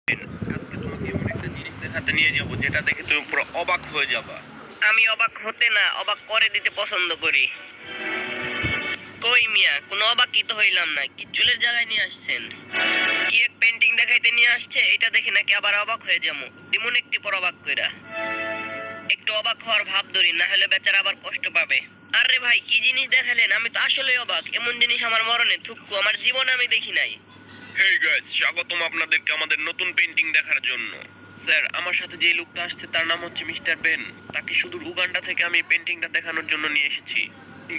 আজকে তোমাকে এমন একটা জিনিস দেখাতে নিয়ে যাব যেটা দেখে তুমি পুরো অবাক হয়ে যাবা। আমি অবাক হতে না অবাক করে দিতে পছন্দ করি। কই মিয়া, কোনো অবাকই তো হইলাম না। কি চুলের জায়গায় নিয়ে আসছেন? কি এক পেন্টিং দেখাইতে নিয়ে আসছে, এটা দেখে নাকি আবার অবাক হয়ে যাবো? দিমুন একটি পর অবাক কইরা। একটু অবাক হওয়ার ভাব ধরি, না হলে বেচারা আবার কষ্ট পাবে। আরে ভাই, কি জিনিস দেখালেন? আমি তো আসলেই অবাক। এমন জিনিস আমার মরণে থুক্কু, আমার জীবনে আমি দেখি নাই। হেই গাইস, স্বাগতম আপনাদেরকে আমাদের নতুন পেন্টিং দেখার জন্য। স্যার, আমার সাথে যে লোকটা আসছে তার নাম হচ্ছে মিস্টার বেন। তাকে সুদূর উগান্ডা থেকে আমি এই পেন্টিংটা দেখানোর জন্য নিয়ে এসেছি।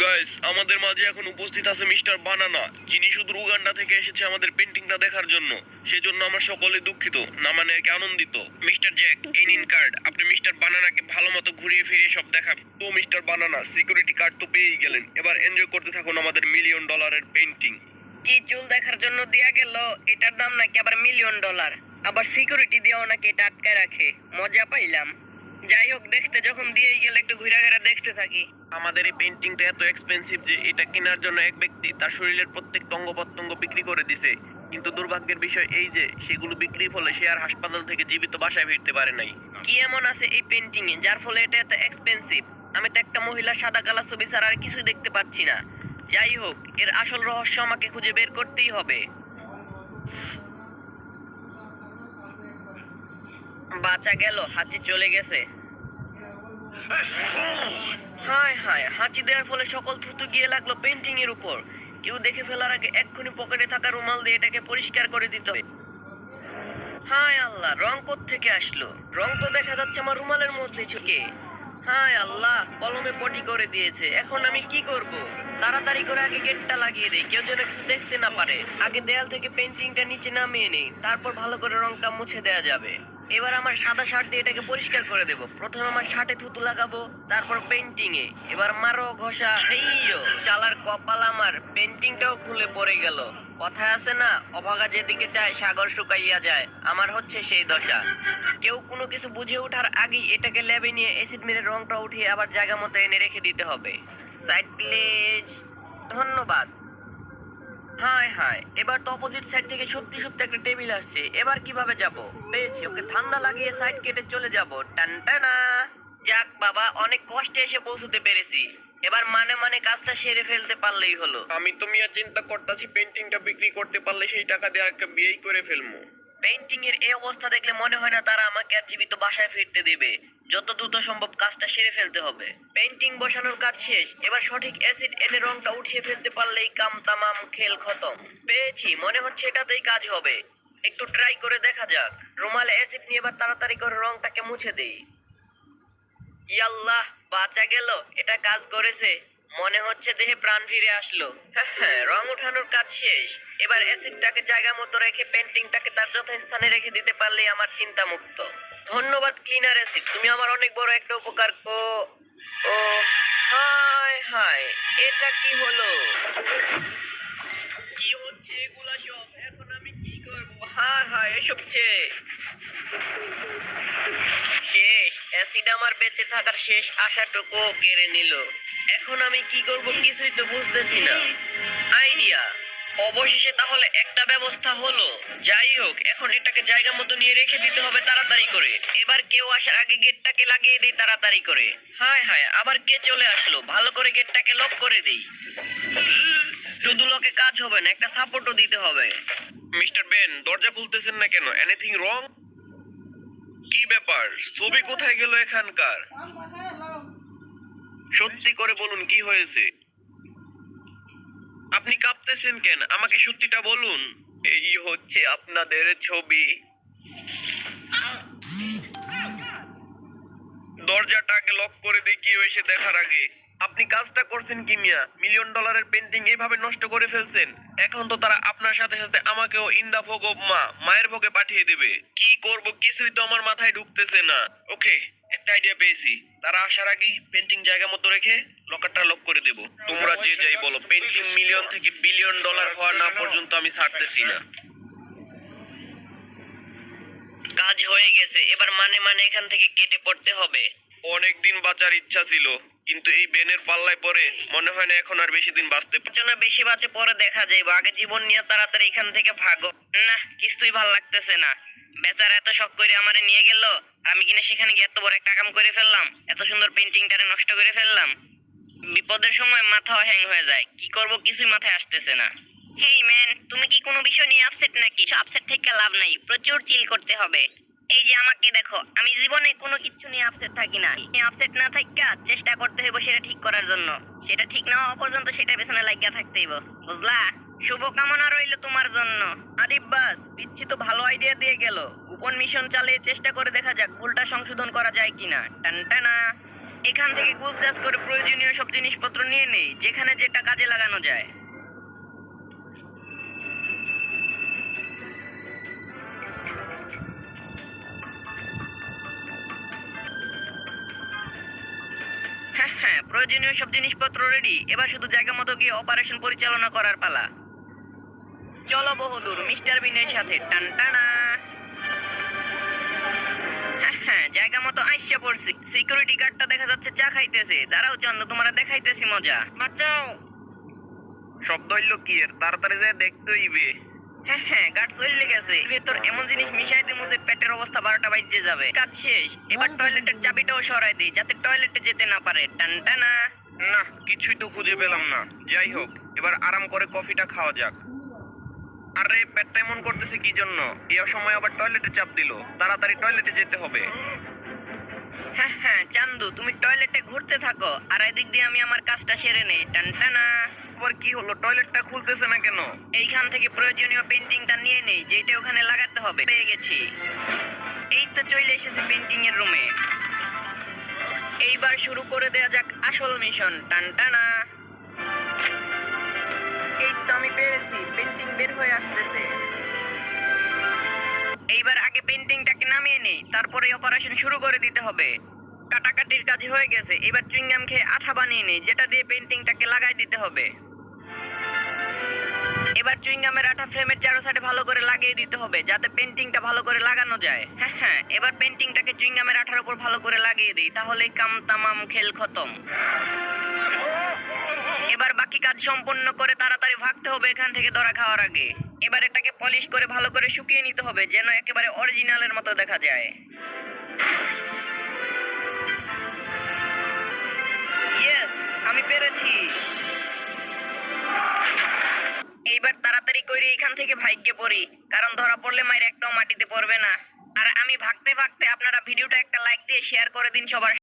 গাইস, আমাদের মাঝে এখন উপস্থিত আছে মিস্টার বানানা, যিনি সুদূর উগান্ডা থেকে এসেছে আমাদের পেন্টিংটা দেখার জন্য। সেজন্য আমরা সকলে দুঃখিত, না মানে আর কি আনন্দিত। মিস্টার জ্যাক, এই নিন কার্ড। আপনি মিস্টার বানানাকে ভালো মতো ঘুরিয়ে ফিরিয়ে সব দেখাবেন। তো মিস্টার বানানা, সিকিউরিটি কার্ড তো পেয়েই গেলেন, এবার এনজয় করতে থাকুন আমাদের $1,000,000 পেন্টিং। কি চুল দেখার জন্য দিয়া গেল, এটার দাম নাকি আবার $1,000,000, আবার সিকিউরিটি দিয়েও নাকি এটা আটকায় রাখে। মজা পাইলাম। যাই হোক, দেখতে যখন দিয়েই গেলে একটু ঘুরে ঘুরে দেখতে থাকি। আমাদের এই পেন্টিংটা এত এক্সপেন্সিভ যে এটা কেনার জন্য এক ব্যক্তি তার শরীরের প্রত্যেকটা অঙ্গ প্রত্যঙ্গ বিক্রি করে দিছে। কিন্তু দুর্ভাগ্যের বিষয় এই যে সেগুলো বিক্রির ফলে সে আর হাসপাতাল থেকে জীবিত বাসায় ফিরতে পারে নাই। কি এমন আছে এই পেন্টিং এ যার ফলে এটা এত এক্সপেন্সিভ? আমি তো একটা মহিলার সাদা কালা ছবি ছাড়া আর কিছুই দেখতে পাচ্ছি না। যাই হোক, এর আসল রহস্য আমাকে খুঁজে বের করতেই হবে। বাঁচা গেল, হাঁচি চলে গেছে। হায় হায়, হাঁচি দেওয়ার ফলে সকল থুতু গিয়ে লাগলো পেন্টিং এর উপর। কেউ দেখে ফেলার আগে এক্ষুনি পকেটে থাকা রুমাল দিয়ে এটাকে পরিষ্কার করে দিতে হবে। হায় আল্লাহ, রং থেকে আসলো? রং তো দেখা যাচ্ছে আমার রুমালের মধ্যে ঝুঁকে। হায় আল্লাহ, কলমে পটি করে দিয়েছে। এখন আমি কি করব? তাড়াতাড়ি করে আগে গেটটা লাগিয়ে দেই, কেউ যেন কিছু দেখতে না পারে। আগে দেয়াল থেকে পেন্টিংটা নিচে নামিয়ে নেই, তারপর ভালো করে রংটা মুছে দেয়া যাবে। এবার আমার সাদা শার্ট দিয়ে এটাকে পরিষ্কার করে দেব। প্রথমে আমার শার্টে থুতু লাগাবো, তারপর পেন্টিং এ। এবার মারো ঘষা। হেইয়ো, শালার কপাল, আমার পেন্টিংটাও খুলে পড়ে গেল। কথায় আছে না, অভাগা যেদিকে চায় সাগর শুকাইয়া যায়। আমার হচ্ছে সেই দশা। কেউ কোনো কিছু বুঝে ওঠার আগেই এটাকে ল্যাবে নিয়ে অ্যাসিড মেরে রংটা উঠিয়ে আবার জায়গা মতো এনে রেখে দিতে হবে। Side please. ধন্যবাদ। হায় হায়, এবার তো অপোজিট সাইড থেকে সত্যি সত্যি একটা টেবিল আসছে। এবার কিভাবে যাব? পেয়েছি, ওকে ধান্দা লাগিয়ে সাইড কেটে চলে যাব। টানটানা। যাক বাবা, অনেক কষ্টে এসে পৌঁছতে পেরেছি। এবার মানে কাজটা সেরে ফেলতে পারলেই হলো। আমি তো মিয়া চিন্তা করতেছি পেন্টিংটা বিক্রি করতে পারলে সেই টাকা দিয়ে একটা বিয়েই করে ফেলবো। পেইন্টিং এর এই অবস্থা দেখলে মনে হয় না তারা আমাকে আর জীবিত বাসায় ফিরতে দেবে। যত দ্রুত সম্ভব কাজটা সেরে ফেলতে হবে। পেইন্টিং বসানোর কাজ শেষ, এবার সঠিক অ্যাসিড এনে রংটা উঠিয়ে ফেলতে পারলেই কাম তামাম, খেল খতম। পেয়েছি, মনে হচ্ছে এটাতেই কাজ হবে। একটু ট্রাই করে দেখা যাক। রুমালে অ্যাসিড নিয়ে এবার তাড়াতাড়ি করে রংটাকে মুছে দেই। ইয়াল্লাহ, বাঁচা গেল। এটা কাজ করেছে। মনে হচ্ছে দেহে প্রাণ ফিরে আসলো। হ্যাঁ, রং উঠানোর কাজ শেষ। এবার অ্যাসিডটাকে জায়গা মতো রেখে পেন্টিংটাকে তার যথাস্থানে রেখে দিতে পারলেই আমার চিন্তা মুক্ত। ধন্যবাদ ক্লিনার অ্যাসিড, তুমি আমার অনেক বড় একটা উপকার ও হায় হায়, এটা কি হলো? কি হচ্ছে এগুলা সব? এখন আমি কি করব? হায় হায়, এসব শেষ। অ্যাসিড আমার বেঁচে থাকার শেষ আশাটুকু কেড়ে নিল। এখন আমি কি করব কিছুই তো বুঝতেছি না। আইডিয়া। অবশেষে তাহলে একটা ব্যবস্থা হলো। যাই হোক, এখন এটাকে জায়গা মতো নিয়ে রেখে দিতে হবে তাড়াতাড়ি করে। এবার কেউ আসার আগে গেটটাকে লাগিয়ে দিই তাড়াতাড়ি করে। হায় হায়, আবার কে চলে আসলো? ভালো করে গেটটাকে লক করে দিই। শুধু লকে কাজ হবে না, একটা সাপোর্টও দিতে হবে। মিস্টার বেন, দরজা খুলতেছেন না কেন? Anything wrong? কি ব্যাপার? ছবি কোথায় গেল এখানকার? সত্যি করে বলুন, কি হয়েছে? আপনি কাঁপতেছেন কেন? আমাকে সত্যিটা বলুন। এই হচ্ছে আপনাদের ছবি। দরজাটা আগে লক করে দিই কেউ এসে দেখার আগে। আপনি কাজটা করছেন কি মিয়া? $1,000,000 পেন্টিং এইভাবে নষ্ট করে ফেলছেন। এখন তো তারা আপনার সাথে সাথে আমাকেও ইন দা ভোগ অফ মায়ের ভোগে পাঠিয়ে দেবে। কি করব কিছুই তো আমার মাথায় ঢুকতেছে না। ওকে, একটা আইডিয়া পেয়েছি। তারা আসার আগেই পেন্টিং জায়গা মতো রেখে লকারটা লক করে দেব। তোমরা যে যাই বলো, পেন্টিং মিলিয়ন থেকে $1,000,000,000 হওয়া না পর্যন্ত আমি ছাড়তেছি না। কাজ হয়ে গেছে, এবার এখান থেকে কেটে পড়তে হবে। অনেকদিন বাঁচার ইচ্ছা ছিল, কিন্তু এই বেনের পাল্লায় পরে মনে হয় না এখন আর বেশি দিন বাঁচতে না বেশি বাঁচে পরে দেখা যাইব, আগে জীবন নিয়ে তাড়াতাড়ি এখান থেকে ভাগো। না কিছুই ভাল লাগতেছে না, বেচারা এত শখ করে আমারে নিয়ে গেল, আমি কিনা সেখানে গিয়ে এত বড় একটা কাম করে ফেললাম, এত সুন্দর পেন্টিংটারে নষ্ট করে ফেললাম। বিপদের সময় মাথাও হ্যাং হয়ে যায়, কি করব কিছুই মাথায় আসতেছে না। হেই ম্যান, তুমি কি কোনো বিষয় নিয়ে আপসেট নাকি? আপসেট থেকে লাভ নাই, প্রচুর চিল করতে হবে। এই যে আমাকে দেখো, আমি জীবনে কোনো কিছু নিয়ে আপসেট থাকি না। আপসেট না থাকা চেষ্টা করতে হইব সেটা ঠিক করার জন্য, সেটা ঠিক না হওয়া পর্যন্ত সেটা পেছনে লাগিয়া থাকতে হইব, বুঝলা? শুভকামনা রইল তোমার জন্য। আরিফ বাস, পিচ্ছি তো ভালো আইডিয়া দিয়ে গেল। গোপন মিশন চালিয়ে চেষ্টা করে দেখা যাক ভুলটা সংশোধন করা যায় কিনা। টানটানা। এখান থেকে গুছগাছ করে প্রয়োজনীয় সব জিনিসপত্র নিয়ে নেই, যেখানে যেটা কাজে লাগানো যায়। হ্যাঁ হ্যাঁ, প্রয়োজনীয় সব জিনিসপত্র রেডি, এবার শুধু জায়গা মতো গিয়ে অপারেশন পরিচালনা করার পালা। চলো বহুদূর মিস্টার বিনের সাথে। টানটানা। হ্যাঁ হ্যাঁ, জায়গা মতো আইসা পড়ছি। সিকিউরিটি গার্ডটা দেখা যাচ্ছে চা খাইতেছে। দাঁড়াও চন্দ, তোমারা দেখাইতেছি মজা। বাঁচাও। শব্দ হইলো কি এর? তাড়াতাড়ি যায় দেখতে হইবে। হ্যাঁ হ্যাঁ, গার্ড চলে গেছে। ভেতর এমন জিনিস মিশাই দিমু যে পেটের অবস্থা 12টা বাজতে যাবে। কাজ শেষ, এবার টয়লেটের চাবিটাও সরাই দিই যাতে টয়লেটে যেতে না পারে। টানটানা। না, কিছুই তো খুঁজে পেলাম না। যাই হোক, এবার আরাম করে কফিটা খাওয়া যাক। আরে পেটটা এমন করতেছে কি জন্য? এই অসময় আবার টয়লেটে চাপ দিল। তাড়াতাড়ি টয়লেটে যেতে হবে। হ্যাঁ হ্যাঁ চান্দু, তুমি টয়লেটে ঘুরতে থাকো আর এদিক দিয়ে আমি আমার কাজটা সেরে নেই। টানটানা। আবার কি হলো? টয়লেটটা খুলতেছে না কেন? এইখান থেকে প্রয়োজনীয় পেন্টিংটা নিয়ে নেই, যেটা ওখানে লাগাতে হবে। পেয়ে গেছি। এই তো চলে এসেছি পেন্টিং এর রুমে। এইবার শুরু করে দেয়া যাক আসল মিশন। টানটানা। এই তো আমি পেরেছি, পেন্টিং বের হয়ে আসতেছে। এইবার আগে পেন্টিংটাকে নামিয়ে নেই, তারপরে অপারেশন শুরু করে দিতে হবে। কাটাকাটির কাজ হয়ে গেছে, এবার চুইংগাম খেয়ে আঠা বানিয়ে নেই, যেটা দিয়ে পেন্টিংটাকে লাগাই দিতে হবে। এবার চুইংগামের আঠা ফ্রেমের চারো সাইডে ভালো করে লাগিয়ে দিতে হবে, যাতে পেন্টিংটা ভালো করে লাগানো যায়। হ্যাঁ হ্যাঁ, এবার পেন্টিংটাকে চুইংগামের আঠার উপর ভালো করে লাগিয়ে দিই, তাহলেই কাম তামাম, খেল খতম। এবার বাকি কাজ সম্পন্ন করে তাড়াতাড়ি ভাগতে হবে এখান থেকে ধরা খাওয়ার আগে। এবার এটাকে পলিশ করে ভালো করে শুকিয়ে নিতে হবে, যেন একেবারে অরিজিনালের মতো দেখা যায়। ইয়েস, আমি পেরেছি। এইবার তাড়াতাড়ি করে এখান থেকে ভাগ্যে পড়ি, কারণ ধরা পড়লে মায়ের একটাও মাটিতে পড়বে না। আর আমি ভাগতে ভাগতে আপনারা ভিডিওটা একটা লাইক দিয়ে শেয়ার করে দিন সবার